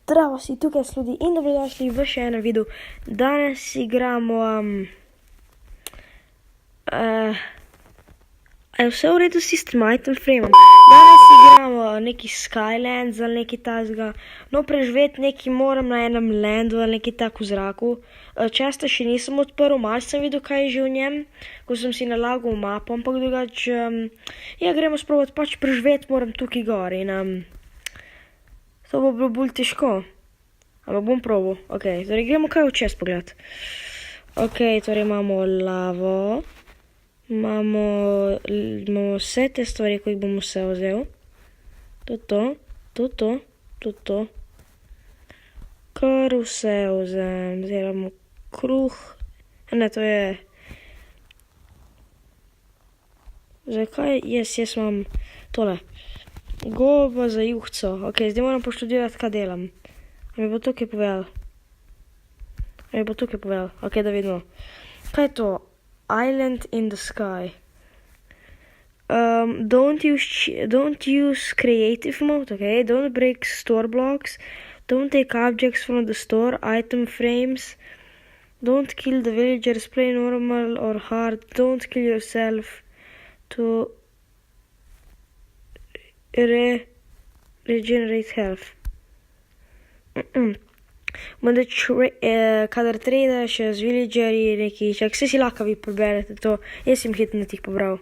Zdravo, si tukaj sludi in dobrodošli v še enem videu. Danes igramo... je vse v redu s tistim item frameom? Danes igramo neki Skylands ali neki tazga. No, preživeti neki moram na enem landu ali neki tak v zraku. Česta še nisem odprl, malo sem videl, kaj je že v njem, ko sem si nalagal mapo, ampak drugače... ja, gremo sprobati, pač preživeti moram tukaj gor in... to bo bilo bolj težko. Ampak bom probal. Ok, torej gremo kaj v čez pogled. Ok, torej imamo lavo. Imamo vse te stvari, ko jih bom vse vzel. To. Kar vse vzem. Zdaj imamo kruh. Ne, to je... Zakaj? Jaz imam tole. Goba za juhco. Ok, zdaj moram poštudirati, kaj delam. A mi bo tukaj povedal? Ok, da vidimo. Kaj je to? Island in the sky. Don't use creative mode, ok? Don't break store blocks. Don't take objects from the store. Item frames. Don't kill the villagers. Play normal or hard. Don't kill yourself. To regenerate health. Kadar tradaš z villagerji neki, čak vse si lahko vi preberete to, jaz sem hitno tih pobral.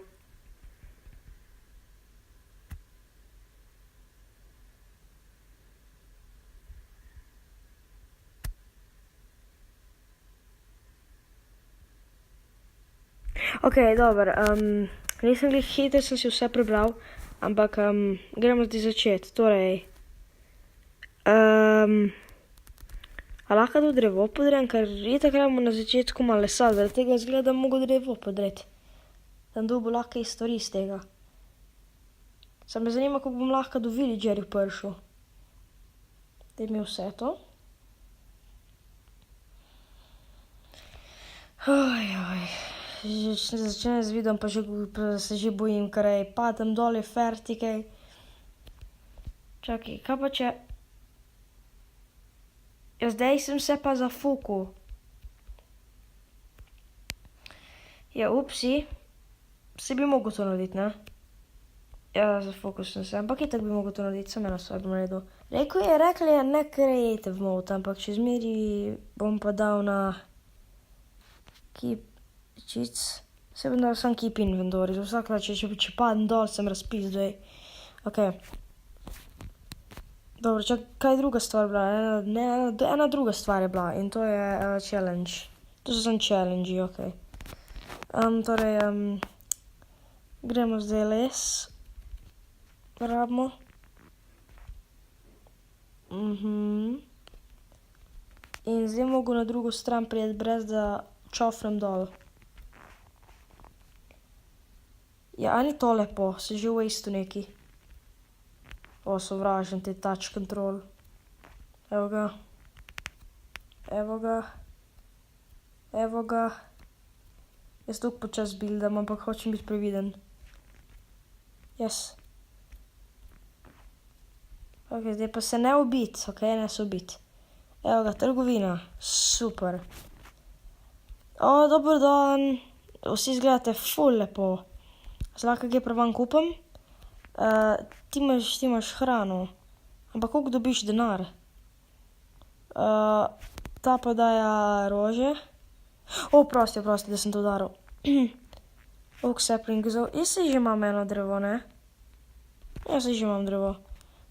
Ok, dober, nisem glih hitro, sem si vse prebral, ampak gremo zdaj začeti, torej... A lahko to drevo podrem, ker itak rabimo na začetku malo lesa, zaradi tega izgleda, da mogo drevo podreti. Tam dobil lahko iz stvari iz tega. Sam me zanima, kako bom lahko do villagerju prišel. Daj mi vse to. Začnem z videom, pa se že bojim, ker padem dol, je fertikaj. Čakaj, kaj pa če... Ja, zdaj sem se pa zafukal. Ja, upsi. Se bi mogel to narediti, ne? Ja, zafukal sem se, ampak itak bi mogel to narediti, sem eno stvar bom naredil. Rekli je ne creative mode, ampak če zmeri bom pa dal na keep cheats. Se bom dal sam keep inventory, za vsakrat, če padem dol, sem razpis zdaj. Ok. Dobro, čak, kaj je druga stvar bila? Ena druga stvar je bila in to je challenge. To so samo challenge, ok. Torej, gremo zdaj les. Rabimo. In zdaj mogo na drugo stran prijeti, brez da čofnem dol. Ja, a ni to lepo, se že v isto neki. O, sovražim te touch control. Evo ga. Jaz tukaj počas buildam, ampak hočem biti previden. Yes. Ok, zdaj pa se ne ubiti, ok, ne se ubiti. Evo ga, trgovina. Super. O, dober dan. Vsi izgledate ful lepo. Se lahko kaj prevan kupam? Ti imaš hrano, ampak koliko dobiš denar? Ta pa daja rože. O, prosti, da sem to udaril. Oak saplingov. Jaz se že imam eno drevo, ne? Jaz se že imam drevo.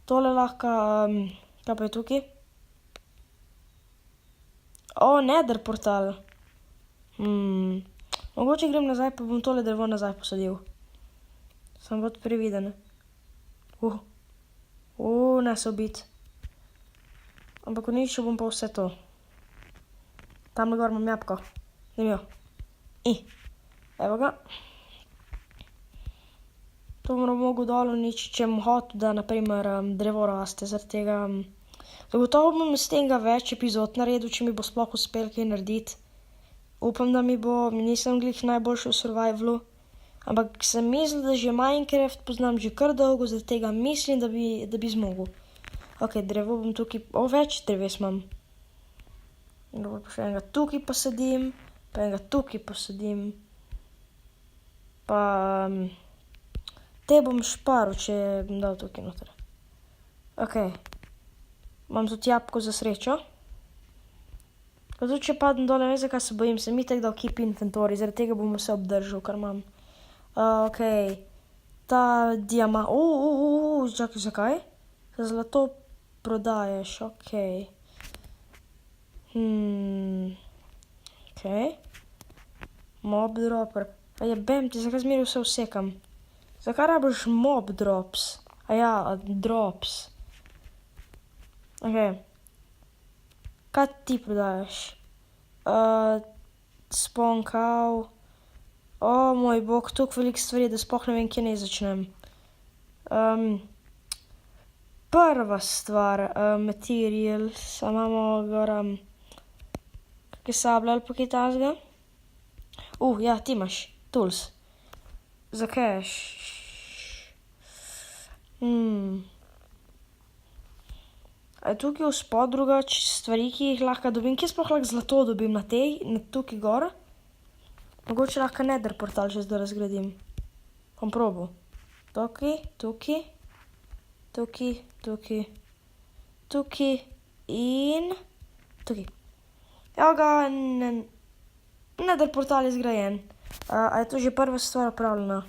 Tole lahko, kaj pa je tukaj? O, nether portal. Mogoče grem nazaj, pa bom tole drevo nazaj posadil. Sem bod previden. Ne se ubiti. Ampak uničil bom pa vse to. Tamle gor imam jabko. Daj mi jo. Evo ga. To bom mogel dol uničiti, če bom hotel, da naprimer drevo raste, zaradi tega... Zagotovo bom s tega več epizod naredil, če mi bo sploh uspel kaj narediti. Upam, da mi bo, nisem glih najboljši v survivalu. Ampak sem mislil, da že Minecraft poznam že kar dolgo, zaradi tega mislim, da bi zmogel. Ok, drevo bom tukaj, več dreves imam. Dobro, pa še enega tukaj posadim, pa enega tukaj posadim. Pa te bom šparil, če bom dal tukaj noter. Ok, imam tudi jabko za srečo. Pa tudi če padem dol, ne vem, zakaj se bojim, sem itak dal keep inventory, zaradi tega bom vse obdržal, kar imam. Ok, ta čakaj, zakaj? Zlato prodajaš, ok. Ok. Mob dropper. Jebem ti, zakaj zmeraj vse vsekam? Zakaj rabiš mob drops? Drops. Ok. Kaj ti prodajaš? Spawn cow. O moj bog, toliko veliko stvari, da sploh ne vem, kje naj začnem. Prva stvar, material, imamo gor kakšne sablje ali pa kaj takega. Ja, ti imaš, tools. Za cash. A je tukaj vspod drugače stvari, ki jih lahko dobim? Kje sploh lahko zlato dobim? Na tukaj gor? Mogoče lahko nether portal še zdaj razgradim. Bom probal. Tukaj, tukaj, tukaj, tukaj, tukaj in tukaj. Evo ga, nether portal je zgrajen. A je to že prva stvar opravljena?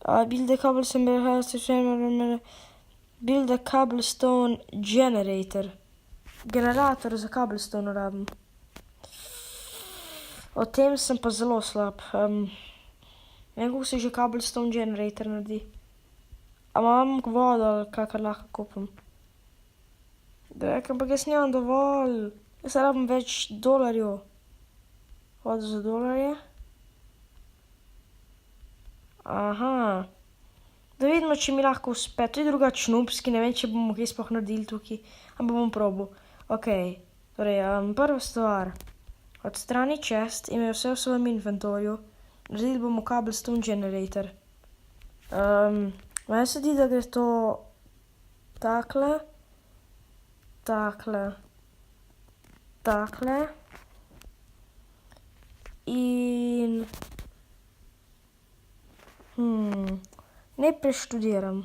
Build a cobblestone generator. Generator za cobblestone rabim. O tem sem pa zelo slab. Ne vem, kako se že cobblestone generator naredi. A imam vodo ali kakor lahko kupim? Ampak jaz nimam dovolj. Jaz rabim več dolarjev. Vodo za dolarje. Aha. Da vidimo, če mi lahko uspe. To je drugače noobski, ne vem, če bomo kaj sploh naredili tukaj. Ampak bom probal. Ok, torej, prva stvar. Odstrani chest, imel vse v svojem inventorju. Naredili bomo cobblestone generator. Meni se zdi, da gre to takle, takle, takle in ne preštudiram.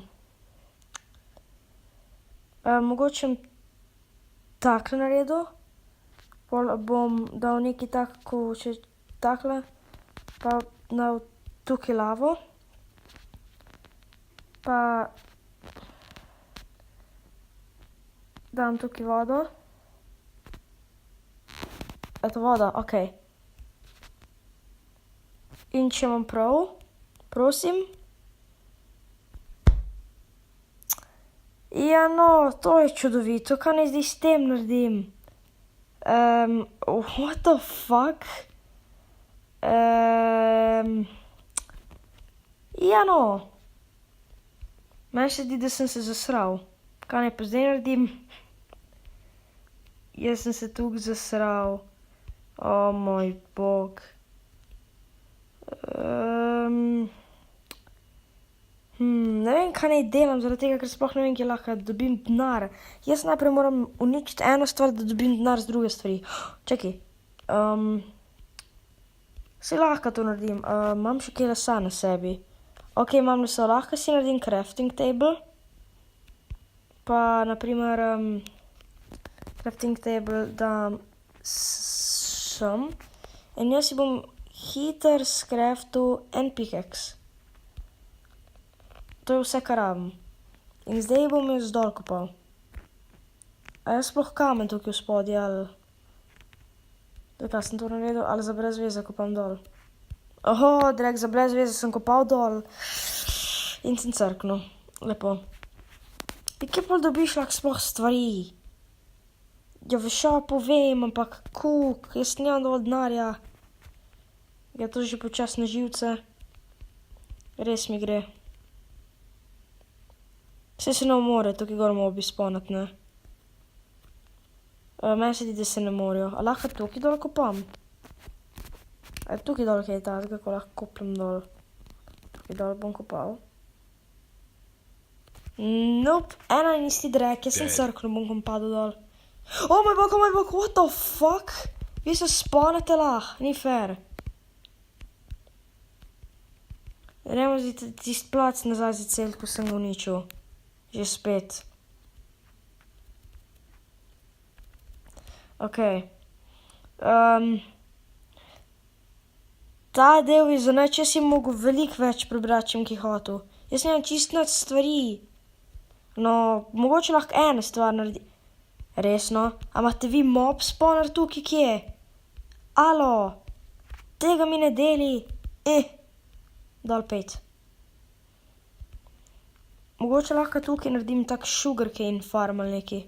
Mogoče takle naredil, pol bom dal nekaj tako, če takle, pa dal tukaj lavo, pa dam tukaj vodo. Eto voda, ok. In če imam prav, prosim. Ja, no, to je čudovito, kaj naj zdaj s tem naredim? What the fuck? Ja, no. Meni se zdi, da sem se zasral. Kaj naj pa zdaj naredim? Jaz sem se tukaj zasral. O moj bog. Ne vem, kaj naj delam, zaradi tega, ker sploh ne vem, kje lahko dobim denar. Jaz najprej moram uničiti eno stvar, da dobim denar z druge stvari. Čakaj. Saj lahko to naredim. Imam še kaj lesa na sebi. Ok, imam lesa, lahko si naredim crafting table. Pa, naprimer, crafting table dam sem. In jaz si bom hitro scraftal en pickaxe. To je vse, kar rabim. In zdaj bom jaz dol kopal. A jaz sploh kamen tukaj v spodje, ali... Kaj sem to naredil? Ali za brez veze kopam dol? Oho, drag, za brez veze sem kopal dol. In sem crknil. Lepo. In kje pol dobiš lahko sploh stvari? Ja, v shopu vem, ampak jaz nimam dovolj denarja. Ja, to že počas na živce. Res mi gre. Saj se ne more, tukaj gor mobi spawnat, ne? Meni se zdi, da se ne morejo. A lahko tukaj dol kopam? A je tukaj dol kaj takega, ko lahko kopam dol? Tukaj dol bom kopal. Nope, ena in isti drek, jaz sem crknil, bom padel dol. Oh moj bog, what the fuck? Vi se spanete lah, ni fair. Gremo tisti plac nazaj zacelt, ko sem ga uničil. Že spet. Ok. Ta del je za nič, jaz si mogel veliko več prebrati, čem ki hotel. Jaz nimam čist nič stvari. No, mogoče lahko ena stvar naredi. Resno? A imate vi mob spawner tukaj kje? Alo? Tega mi ne deli. Dol 5. Mogoče lahko tukaj naredim tak sugarcane farm ali neki.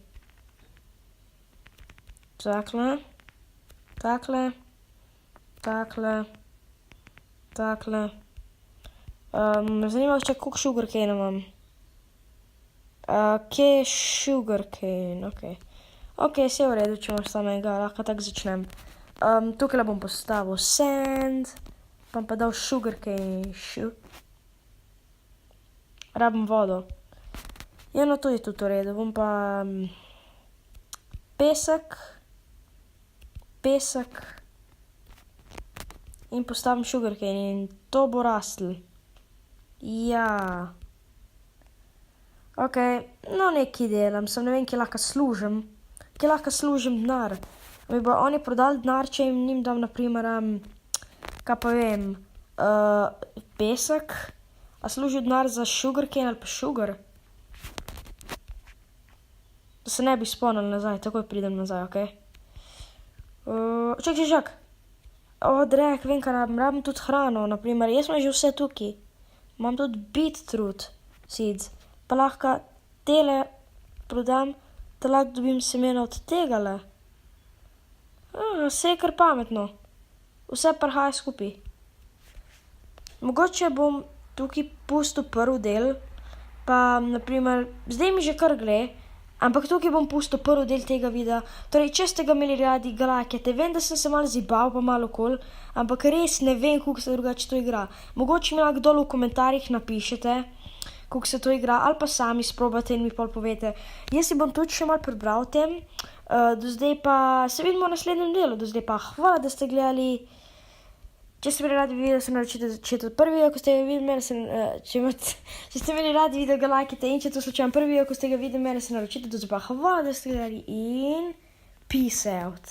Takle. Takle. Takle. Takle. Me zanima še koliko sugarcane imam. Kje je sugarcane? Ok, vse je v redu, če imaš samega, lahko tako začnem. Tukaj bom postavil sand, pa dal sugarcane. Rabim vodo. Ja, no, to je tudi v redu. Bom pa pesek in postavim sugarcane in to bo rastl. Ja. Ok, no nekaj delam, sem ne vem, kje lahko služim. Kje lahko služim denar. Mi bo oni prodali denar, če jim dam naprimer, kaj pa vem, pesek. A služi denar za sugarcane ali pa sugar? Da se ne bi spomnil nazaj, takoj pridem nazaj, ok? Čak. Drek, vem, kaj rabim tudi hrano, naprimer, jaz imam že vse tukaj. Imam tudi beetroot seeds, pa lahko tele prodam, da lahko dobim semena od tegale. Vse je kar pametno. Vse prihaja skupaj. Mogoče bom tukaj pustil prvi del, pa naprimer, zdaj mi že kar gre, ampak tukaj bom pustil prvi del tega videa. Torej, če ste ga imeli radi, ga lajkajte. Vem, da sem se malo zibal, pa malo kul, ampak res ne vem, kako se drugače to igra. Mogoče mi lahko dol v komentarjih napišete, kako se to igra, ali pa sami sprobate in mi pol povete. Jaz si bom tudi še malo prebral o tem. Do zdaj pa se vidimo v naslednjem delu. Do zdaj pa hvala, da ste gledali. Če ste imeli radi video, se naročite začeti od prvi video, ko ste ga videli mene, če ste imeli radi video, ga lajkajte, in če to slučajno prvi video, ko ste ga videli mene, se naročite. Do zdaj pa hvala, da ste gledali in peace out.